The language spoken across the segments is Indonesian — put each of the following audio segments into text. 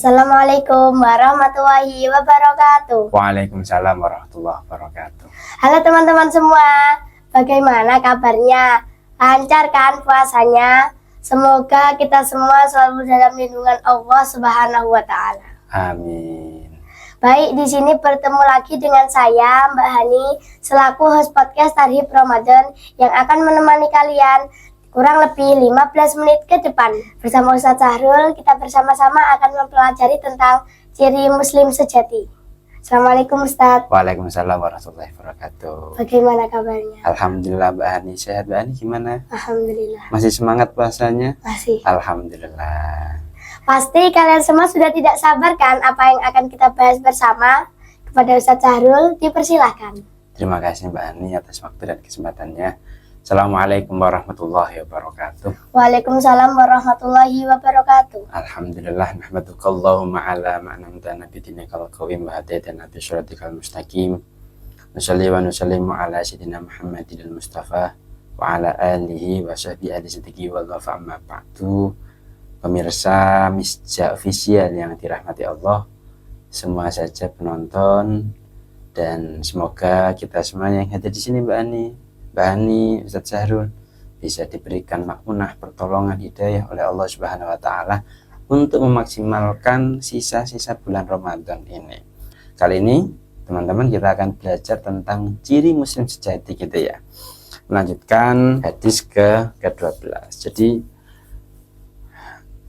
Assalamualaikum warahmatullahi wabarakatuh. Waalaikumsalam warahmatullahi wabarakatuh. Halo teman-teman semua, bagaimana kabarnya? Lancar kan puasanya? Semoga kita semua selalu dalam lindungan Allah Subhanahu wa Ta'ala. Amin. Baik, di sini bertemu lagi dengan saya, Mbak Hani, selaku host podcast Tarhib Ramadan yang akan menemani kalian kurang lebih 15 menit ke depan. Bersama Ustadz Sahrul, kita bersama-sama akan mempelajari tentang ciri muslim sejati. Assalamualaikum Ustadz. Waalaikumsalam warahmatullahi wabarakatuh. Bagaimana kabarnya? Alhamdulillah Mbak Hani, sehat Mbak Hani gimana? Alhamdulillah. Masih semangat puasanya? Masih. Alhamdulillah. Pasti kalian semua sudah tidak sabar kan apa yang akan kita bahas bersama? Kepada Ustadz Sahrul, dipersilahkan. Terima kasih Mbak Hani atas waktu dan kesempatannya. Assalamualaikum warahmatullahi wabarakatuh. Waalaikumsalam warahmatullahi wabarakatuh. Alhamdulillah nahmaduka Allahumma ala ma'namtana bidinikal qawim wa hadaitana bi syiratikal mustaqim. Nusalli wa nusallimu ala sayyidina Muhammadin al-Mustafa wa ala alihi wa sahbihi ahli siddiqi wal wafa amma ba'du. Pemirsa Misja Official yang dirahmati Allah, semua saja penonton, dan semoga kita semua yang hadir di sini Mbak Hani, Ustadz Sahrul, bisa diberikan makmunah, pertolongan, hidayah oleh Allah Subhanahu wa Ta'ala untuk memaksimalkan sisa-sisa bulan Ramadan ini. Kali ini teman-teman kita akan belajar tentang ciri muslim sejati gitu ya. Melanjutkan hadis ke-12. Jadi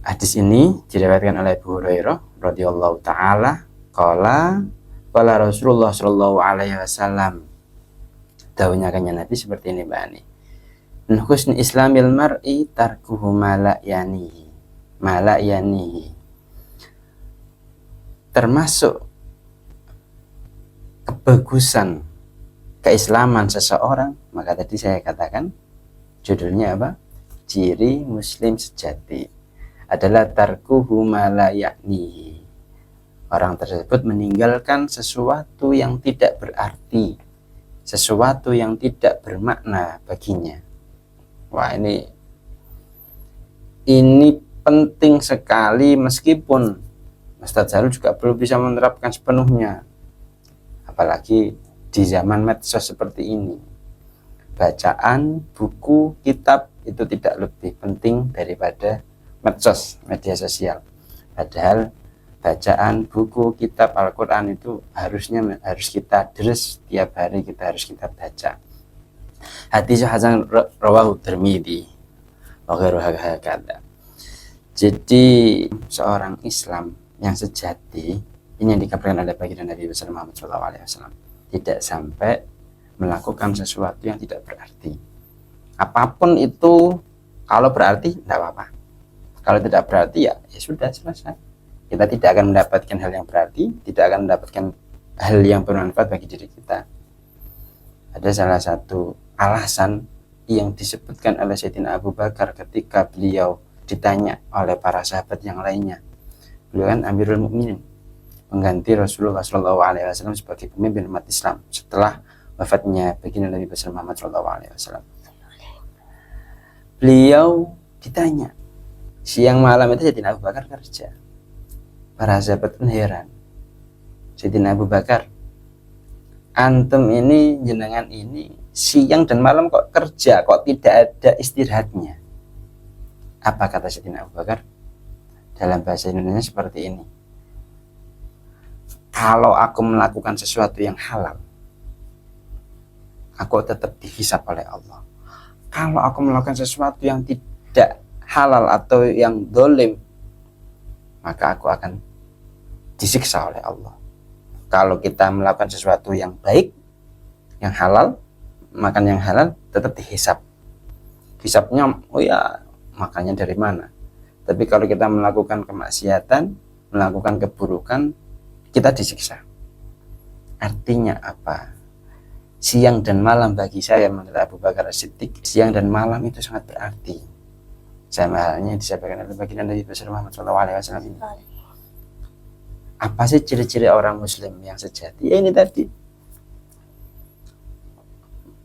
hadis ini diriwayatkan oleh Abu Hurairah radhiyallahu taala qala Rasulullah sallallahu alaihi wasallam. Dawuhnya kanjeng Nabi seperti ini Mbak Ani. Min husni islamil mar'i tarkuhu ma la yanihi. Termasuk kebagusan keislaman seseorang, maka tadi saya katakan judulnya apa? Ciri muslim sejati adalah tarkuhu ma la yanihi. Orang tersebut meninggalkan sesuatu yang tidak berarti, sesuatu yang tidak bermakna baginya. Wah, ini penting sekali, meskipun Ustadz Sahrul juga belum bisa menerapkan sepenuhnya, apalagi di zaman medsos seperti ini. Bacaan buku, kitab itu tidak lebih penting daripada medsos, media sosial. Padahal bacaan buku, kitab, Al-Quran itu harus kita deres tiap hari, kita harus kita baca. Hadis hasan rawahu Tirmidzi wa ghairuhu hakadha. Jadi seorang Islam yang sejati, ini yang dikabarkan oleh baginda Nabi Muhammad SAW, tidak sampai melakukan sesuatu yang tidak berarti. Apapun itu, kalau berarti tidak apa-apa. Kalau tidak berarti ya sudah, selesai. Kita tidak akan mendapatkan hal yang berarti, tidak akan mendapatkan hal yang bermanfaat bagi diri kita. Ada salah satu alasan yang disebutkan oleh Sayyidina Abu Bakar ketika beliau ditanya oleh para sahabat yang lainnya. Beliau kan Amirul Mukminin, mengganti Rasulullah SAW sebagai pemimpin umat Islam setelah wafatnya baginda Nabi Muhammad SAW. Beliau ditanya, siang malam itu Sayyidina Abu Bakar kerja. Para sahabat pun heran. Sayyidina Abu Bakar, antum ini, jenengan ini siang dan malam kok kerja, kok tidak ada istirahatnya? Apa kata Sayyidina Abu Bakar? Dalam bahasa Indonesia seperti ini. Kalau aku melakukan sesuatu yang halal, aku tetap dihisab oleh Allah. Kalau aku melakukan sesuatu yang tidak halal atau yang dolim, maka aku akan disiksa oleh Allah. Kalau kita melakukan sesuatu yang baik, yang halal, makan yang halal, tetap dihisab. Hisabnya, oh ya, makannya dari mana? Tapi kalau kita melakukan kemaksiatan, melakukan keburukan, kita disiksa. Artinya apa? Siang dan malam bagi saya, menurut Abu Bakar As-Siddiq, siang dan malam itu sangat berarti. Sama halnya disampaikan oleh baginda Nabi Muhammad SAW ini. Apa sih ciri-ciri orang muslim yang sejati? Ya ini tadi.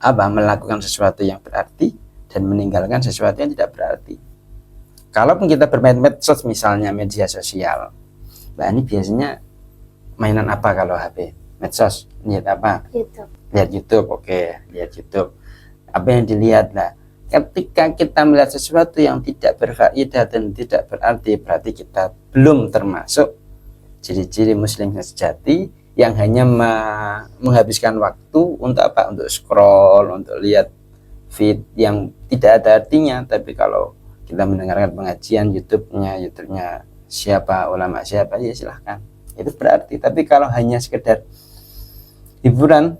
Melakukan sesuatu yang berarti dan meninggalkan sesuatu yang tidak berarti. Kalaupun kita bermain medsos, misalnya media sosial, Mbak Ani biasanya mainan apa kalau HP? Medsos, lihat apa? YouTube. Lihat YouTube, oke, lihat YouTube. Apa yang dilihat lah? Ketika kita melihat sesuatu yang tidak berfaedah dan tidak berarti, berarti kita belum termasuk ciri-ciri muslim yang sejati yang hanya menghabiskan waktu untuk apa? Untuk scroll, untuk lihat feed yang tidak ada artinya. Tapi kalau kita mendengarkan pengajian YouTube-nya siapa, ulama siapa, ya silahkan, itu berarti. Tapi kalau hanya sekedar hiburan,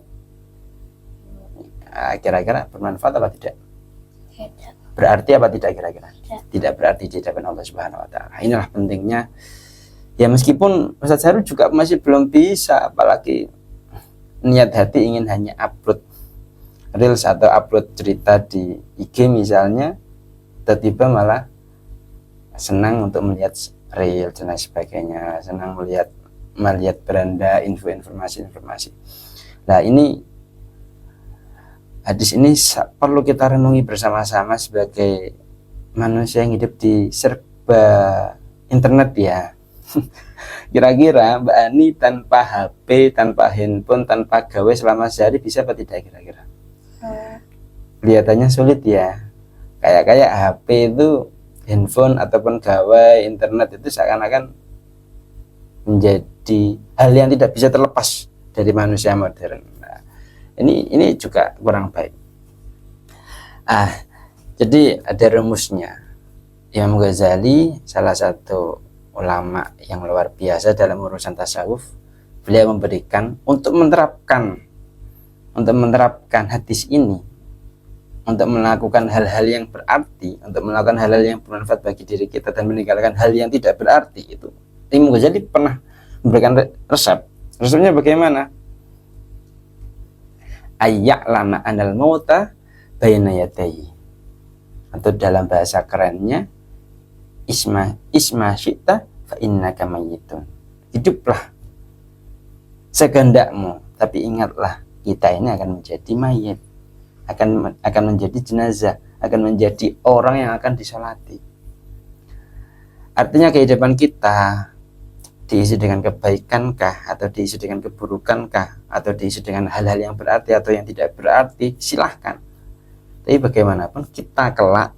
kira-kira bermanfaat apa tidak? Tidak. Berarti apa tidak kira-kira? Tidak berarti di hadapan Allah Subhanahu wa taala. Inilah pentingnya. Ya meskipun Ustaz Zarul juga masih belum bisa, apalagi niat hati ingin hanya upload reels atau upload cerita di IG misalnya, tiba-tiba malah senang untuk melihat reels dan lain sebagainya, senang melihat beranda informasi. Nah, ini hadis ini perlu kita renungi bersama-sama sebagai manusia yang hidup di serba internet ya. Kira-kira Mbak Ani tanpa HP, tanpa handphone, tanpa gawe selama sehari bisa apa tidak kira-kira? Kelihatannya sulit ya. Kayak HP itu, handphone ataupun gawe internet itu seakan-akan menjadi hal yang tidak bisa terlepas dari manusia modern. Nah, ini juga kurang baik. Jadi ada rumusnya. Imam Ghazali, salah satu ulama yang luar biasa dalam urusan tasawuf, beliau memberikan untuk menerapkan hadis ini, untuk melakukan hal-hal yang berarti, untuk melakukan hal-hal yang bermanfaat bagi diri kita dan meninggalkan hal yang tidak berarti. Itu Imam Ghazali pernah memberikan resep. Resepnya bagaimana? Ayya'lama anal mauta baina yadayhi, atau dalam bahasa kerennya isma syi'ta fa innaka mayyitun. Hiduplah sekehendakmu, tapi ingatlah kita ini akan menjadi mayit, akan menjadi jenazah, akan menjadi orang yang akan disolati. Artinya kehidupan kita diisi dengan kebaikankah, atau diisi dengan keburukankah, atau diisi dengan hal-hal yang berarti atau yang tidak berarti, silahkan. Tapi bagaimanapun kita kelak,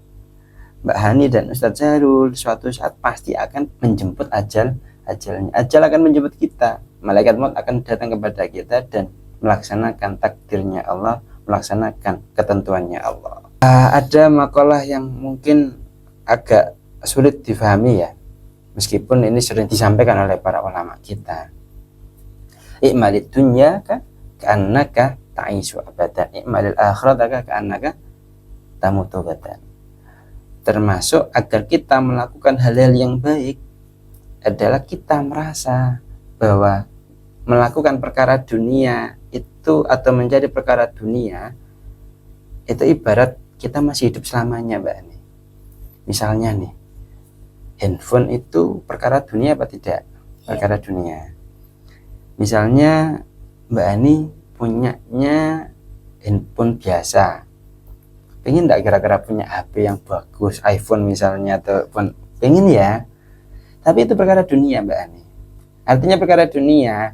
Mbak Hani dan Ustadz Zarul, suatu saat pasti akan menjemput ajalnya. Ajal akan menjemput kita. Malaikat maut akan datang kepada kita dan melaksanakan takdirnya Allah, melaksanakan ketentuannya Allah. Ada makalah yang mungkin agak sulit difahami ya, meskipun ini sering disampaikan oleh para ulama kita. I'malid dunya ka'annaka ta'ishu abadan, i'malil akhirataka ka'annaka tamutu abadan. Termasuk agar kita melakukan hal-hal yang baik adalah kita merasa bahwa melakukan perkara dunia itu, atau mencari perkara dunia itu ibarat kita masih hidup selamanya, Mbak Ani. Misalnya nih, handphone itu perkara dunia apa tidak? Perkara dunia. Misalnya Mbak Ani punyanya handphone biasa, pengen enggak kira-kira punya HP yang bagus, iPhone misalnya, atau pengen ya, tapi itu perkara dunia, Mbak Ani. Artinya perkara dunia,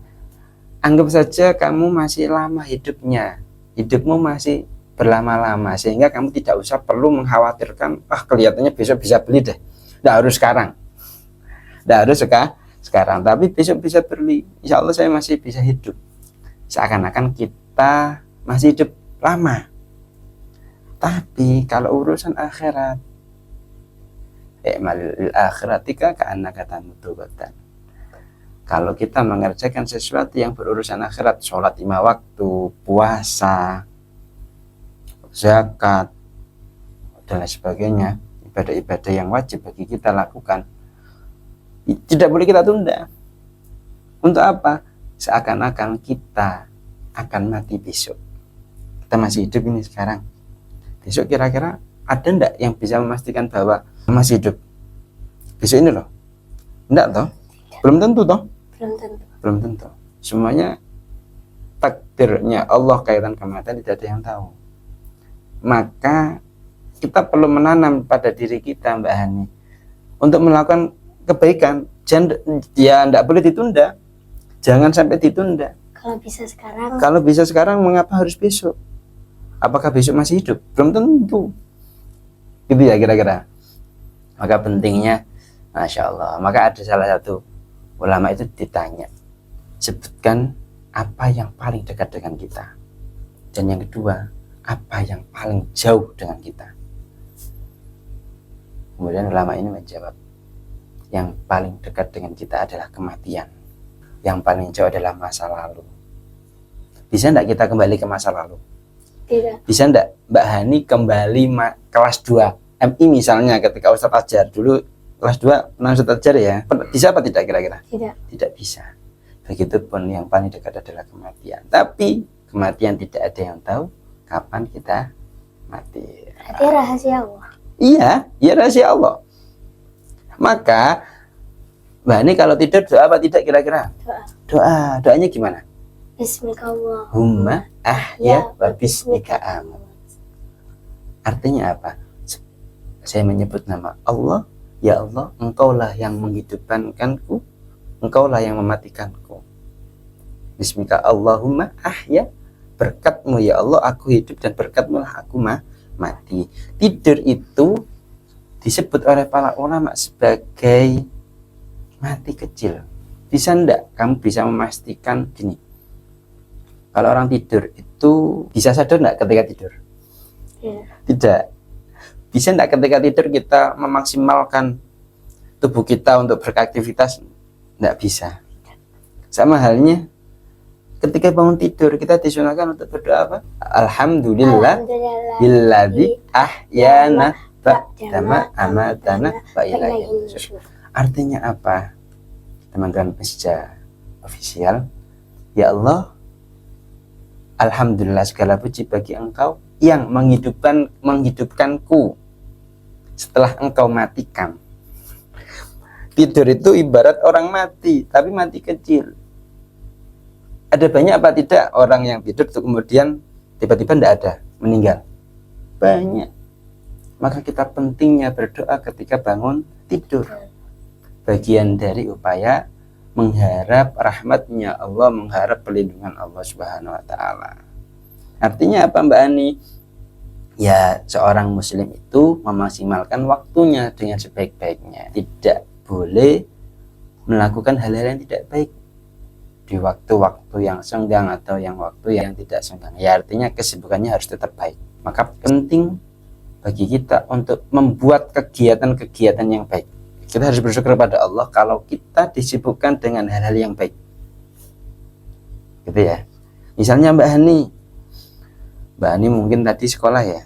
anggap saja kamu masih lama hidupmu masih berlama-lama, sehingga kamu tidak usah perlu mengkhawatirkan, kelihatannya besok bisa beli deh. Tidak harus sekarang, tapi besok bisa beli. Insya Allah saya masih bisa hidup. Seakan-akan kita masih hidup lama. Tapi kalau urusan akhirat, i'malil akhiratika ka'annaka tamutu abadan. Kalau kita mengerjakan sesuatu yang berurusan akhirat, sholat 5 waktu, puasa, zakat, dan lain sebagainya, ibadah-ibadah yang wajib bagi kita lakukan, tidak boleh kita tunda. Untuk apa? Seakan-akan kita akan mati besok. Kita masih hidup ini sekarang. Besok kira-kira ada enggak yang bisa memastikan bahwa masih hidup besok ini loh? Enggak toh? Belum tentu toh? Belum tentu. Semuanya takdirnya Allah, kaitan kematian tidak ada yang tahu. Maka kita perlu menanam pada diri kita, Mbak Hani, untuk melakukan kebaikan. ya enggak boleh ditunda. Jangan sampai ditunda. Kalau bisa sekarang. Kalau bisa sekarang, mengapa harus besok? Apakah besok masih hidup? Belum tentu. Gitu ya kira-kira. Maka pentingnya, Masya Allah. Maka ada salah satu ulama itu ditanya, sebutkan apa yang paling dekat dengan kita. Dan yang kedua, apa yang paling jauh dengan kita. Kemudian ulama ini menjawab, yang paling dekat dengan kita adalah kematian. Yang paling jauh adalah masa lalu. Bisa enggak kita kembali ke masa lalu? Tidak. Bisa enggak Mbak Hani kembali kelas 2 MI misalnya, ketika Ustadz Ajar dulu kelas 2 pernah Ustadz Ajar ya? Bisa apa tidak kira-kira? Tidak. Tidak bisa. Begitupun yang paling dekat adalah kematian. Tapi kematian tidak ada yang tahu kapan kita mati. Berarti rahasia Allah. Iya, ya rahasia Allah. Maka Mbak Hani kalau tidur doa apa tidak kira-kira? Doa. Doanya gimana? Bismillahirrahmanirrahim. Ahya wa bismika amut. Artinya apa? Saya menyebut nama Allah, ya Allah, engkaulah yang menghidupkanku, engkaulah yang mematikanku. Bismika Allahumma ahya, berkatmu ya Allah aku hidup dan berkatmu lah aku mati. Tidur itu disebut oleh para ulama sebagai mati kecil. Bisa enggak kamu bisa memastikan gini, kalau orang tidur itu bisa sadar enggak ketika tidur? Tidak. Bisa enggak ketika tidur kita memaksimalkan tubuh kita untuk beraktivitas? Enggak bisa. Sama halnya ketika bangun tidur kita disunahkan untuk berdoa apa? Alhamdulillah billadzi ahyana ba'dama amatana wa ilaihi nusyur. Artinya apa? Teman-teman pesja official, ya Allah, alhamdulillah segala puji bagi Engkau yang menghidupkanku setelah Engkau matikan. Tidur itu ibarat orang mati, tapi mati kecil. Ada banyak apa tidak orang yang tidur kemudian tiba-tiba tidak ada, meninggal? Banyak. Maka kita pentingnya berdoa ketika bangun tidur. Bagian dari upaya mengharap rahmatnya Allah, mengharap perlindungan Allah Subhanahu wa Ta'ala. Artinya apa Mbak Ani? Ya, seorang muslim itu memaksimalkan waktunya dengan sebaik-baiknya. Tidak boleh melakukan hal-hal yang tidak baik di waktu-waktu yang senggang atau yang waktu yang tidak senggang. Ya, artinya kesibukannya harus tetap baik. Maka penting bagi kita untuk membuat kegiatan-kegiatan yang baik. Kita harus bersyukur kepada Allah kalau kita disibukkan dengan hal-hal yang baik. Gitu ya. Misalnya Mbak Hani mungkin tadi sekolah ya,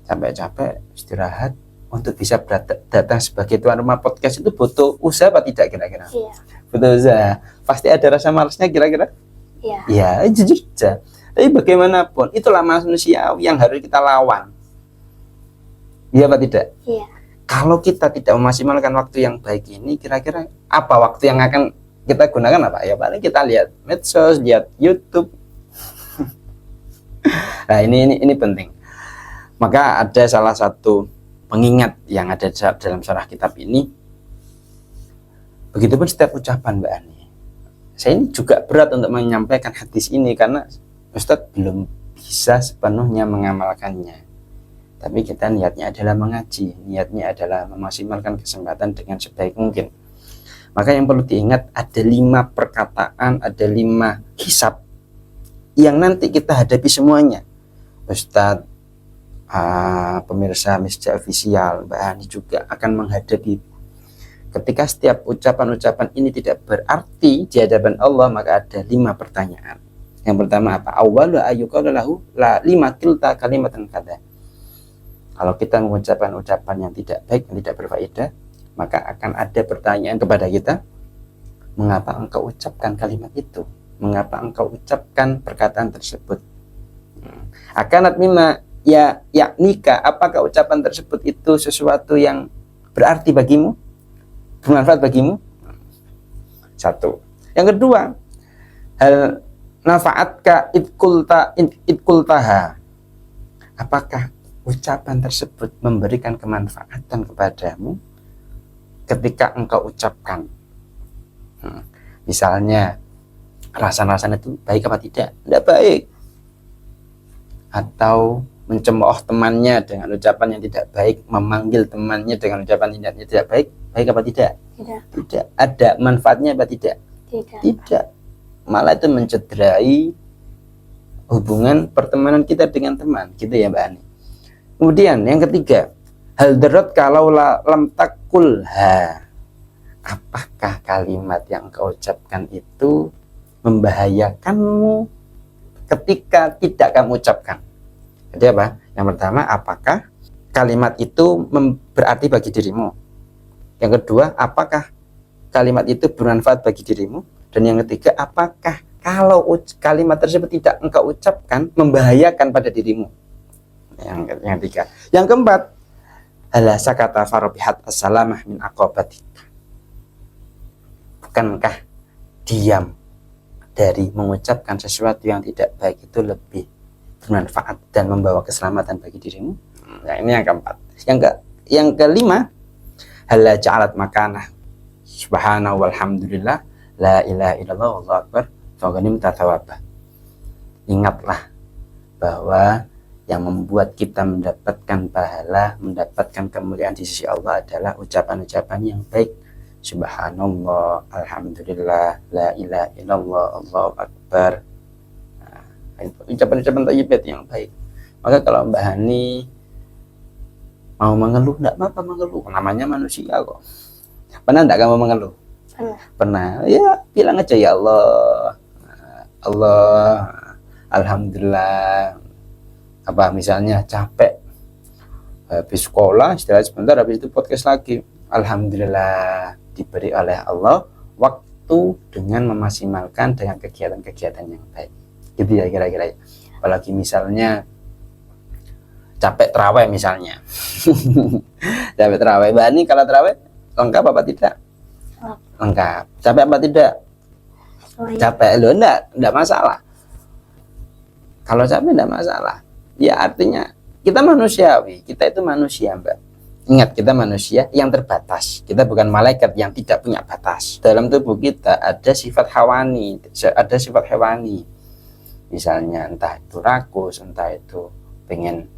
capek-capek istirahat untuk bisa datang sebagai tuan rumah podcast itu butuh usaha apa tidak kira-kira? Iya. Butuh usaha. Pasti ada rasa malasnya kira-kira? Iya. Ya, jujur saja. Tapi bagaimanapun itulah manusia yang harus kita lawan. Iya apa tidak? Iya. Kalau kita tidak memaksimalkan waktu yang baik ini, kira-kira apa waktu yang akan kita gunakan apa? Ya paling kita lihat medsos, lihat YouTube. Nah ini penting. Maka ada salah satu pengingat yang ada dalam syarah kitab ini. Begitupun setiap ucapan Mbak Ani. Saya ini juga berat untuk menyampaikan hadis ini karena Ustadz belum bisa sepenuhnya mengamalkannya. Tapi kita niatnya adalah mengaji, niatnya adalah memaksimalkan kesempatan dengan sebaik mungkin. Maka yang perlu diingat ada 5 perkataan, ada 5 hisab yang nanti kita hadapi semuanya. Ustadz, pemirsa Misja Official, Mbak Hani juga akan menghadapi ketika setiap ucapan-ucapan ini tidak berarti di hadapan Allah, maka ada 5 pertanyaan. Yang pertama apa? Awwalu ayyuqala lahu la lima kilta kalimatan kada. Kalau kita mengucapkan ucapan yang tidak baik, yang tidak berfaedah, maka akan ada pertanyaan kepada kita, mengapa engkau ucapkan kalimat itu? Mengapa engkau ucapkan perkataan tersebut? Akanat mimma yaknika, apakah ucapan tersebut itu sesuatu yang berarti bagimu? Bermanfaat bagimu? 1. Yang kedua, hal nafa'atka idkultaha. Apakah ucapan tersebut memberikan kemanfaatan kepadamu ketika engkau ucapkan? Misalnya rasa-rasanya itu baik apa tidak? Tidak baik. Atau mencemooh temannya dengan ucapan yang tidak baik, memanggil temannya dengan ucapan yang tidak baik, baik apa tidak? Tidak. Ada manfaatnya apa tidak? Tidak. Malah itu mencederai hubungan pertemanan kita dengan teman, gitu ya Mbak Ani. Kemudian yang ketiga, hal darat kalau lam takulha. Apakah kalimat yang kau ucapkan itu membahayakanmu ketika tidak kamu ucapkan? Jadi apa? Yang pertama, apakah kalimat itu berarti bagi dirimu? Yang kedua, apakah kalimat itu bermanfaat bagi dirimu? Dan yang ketiga, apakah kalau kalimat tersebut tidak engkau ucapkan membahayakan pada dirimu? Yang ketiga. Yang keempat, halasa kata farobihat assalamah min aqobatika. Bukankah diam dari mengucapkan sesuatu yang tidak baik itu lebih bermanfaat dan membawa keselamatan bagi dirimu? Nah, ini yang keempat. Yang kelima, hala ja'alat makanah subhanahu walhamdulillah la ilaha illallah wallahu akbar faghanim tatawabah. Ingatlah bahwa yang membuat kita mendapatkan pahala, mendapatkan kemuliaan di sisi Allah adalah ucapan-ucapan yang baik. Subhanallah, alhamdulillah, la ilaha illallah, Allahu akbar. Ucapan-ucapan thayyibat yang baik. Maka kalau Mbak Hani mau mengeluh, enggak apa-apa mengeluh, namanya manusia kok. Pernah enggak kamu mengeluh? Pernah. Ya, bilang aja ya Allah, alhamdulillah. Apa misalnya capek habis sekolah, istirahat sebentar, habis itu podcast lagi. Alhamdulillah diberi oleh Allah waktu dengan memaksimalkan dengan kegiatan-kegiatan yang baik. Gitu ya kira-kira. Apalagi misalnya capek terawih misalnya. Capek terawih. Mbak Ani kalau terawih lengkap apa tidak? Lengkap. Capek apa tidak? Capek. Loh enggak masalah. Kalau capek enggak masalah. Ya artinya kita manusiawi, kita itu manusia Mbak. Ingat, kita manusia yang terbatas. Kita bukan malaikat yang tidak punya batas. Dalam tubuh kita ada sifat hawani, ada sifat hewani. Misalnya entah itu rakus, entah itu pengen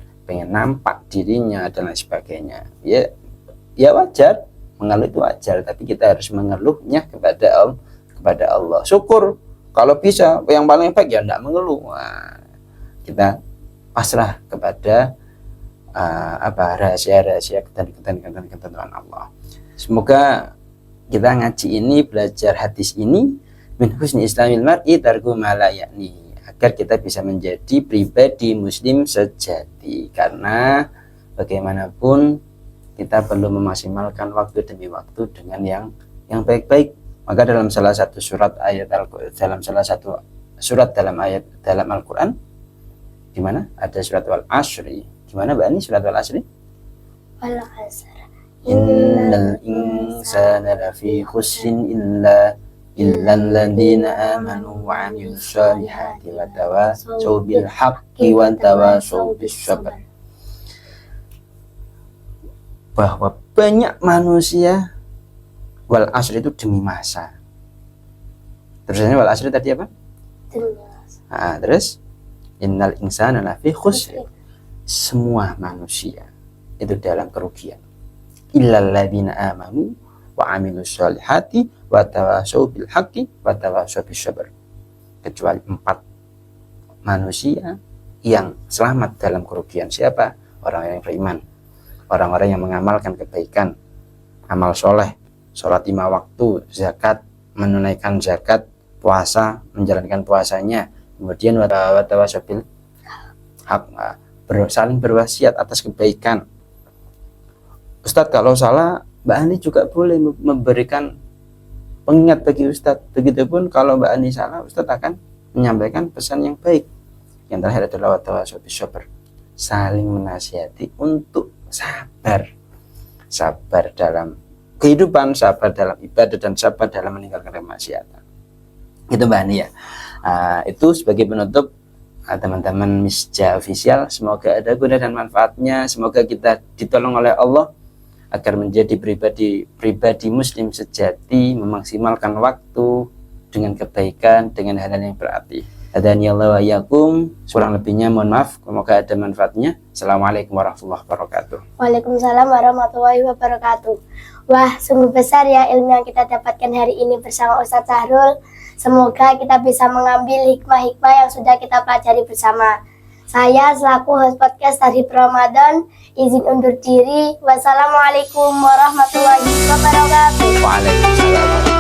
nampak dirinya dan lain sebagainya. Ya wajar, mengeluh itu wajar, tapi kita harus mengeluhnya kepada Allah. Syukur kalau bisa, yang paling baik ya enggak mengeluh. Nah, kita pasrah kepada rahasia-rahasia ketentuan Allah. Semoga kita ngaji ini, belajar hadis ini min husni islamil mar'i tarku ma la ya'ni, agar kita bisa menjadi pribadi muslim sejati. Karena bagaimanapun kita perlu memaksimalkan waktu demi waktu dengan yang baik-baik. Maka dalam salah satu surat dalam Al-Qur'an, di mana ada surat wal asri. Gimana Mbak Ani surat wal asri? Wal asri. Innal insana lafi khusrin illa alladziina amanu wa 'amilus shalihati wa tawassaw bil haqqi wa tawassaw bis sabr. Bahwa banyak manusia, wal asri itu demi masa. Terusannya wal asri tadi apa? Demi masa. Terus innal insana lafi khusr. Semua manusia itu dalam kerugian. Illal ladzina amanu wa 'amilus shalihati wa tawassaw bil haqqi wa tawassaw bis sabr. Kecuali 4 manusia yang selamat dalam kerugian. Siapa? Orang-orang yang beriman, orang-orang yang mengamalkan kebaikan, amal soleh, sholat 5 waktu, zakat, menunaikan zakat, puasa, menjalankan puasanya, kemudian watawasabil hak, saling berwasiat atas kebaikan. Ustadz kalau salah, Mbak Ani juga boleh memberikan pengingat bagi Ustadz. Begitupun kalau Mbak Ani salah, Ustadz akan menyampaikan pesan yang baik. Yang terakhir adalah watawasabil sabr, saling menasihati untuk sabar dalam kehidupan, sabar dalam ibadah, dan sabar dalam meninggalkan kemaksiatan. Itu Mbak Ani ya. Itu sebagai penutup teman-teman Misja Official. Semoga ada guna dan manfaatnya. Semoga kita ditolong oleh Allah agar menjadi pribadi muslim sejati, memaksimalkan waktu dengan kebaikan, dengan hal-hal yang berarti. Hadani Allah wa iyyakum. Kurang lebihnya mohon maaf, semoga ada manfaatnya. Assalamualaikum warahmatullahi wabarakatuh. Waalaikumsalam warahmatullahi wabarakatuh. Wah, sungguh besar ya ilmu yang kita dapatkan hari ini bersama Ustadz Sahrul. Semoga kita bisa mengambil hikmah-hikmah yang sudah kita pelajari bersama. Saya selaku host podcast Tarhib Ramadan izin undur diri. Wassalamualaikum warahmatullahi wabarakatuh. Waalaikumsalam.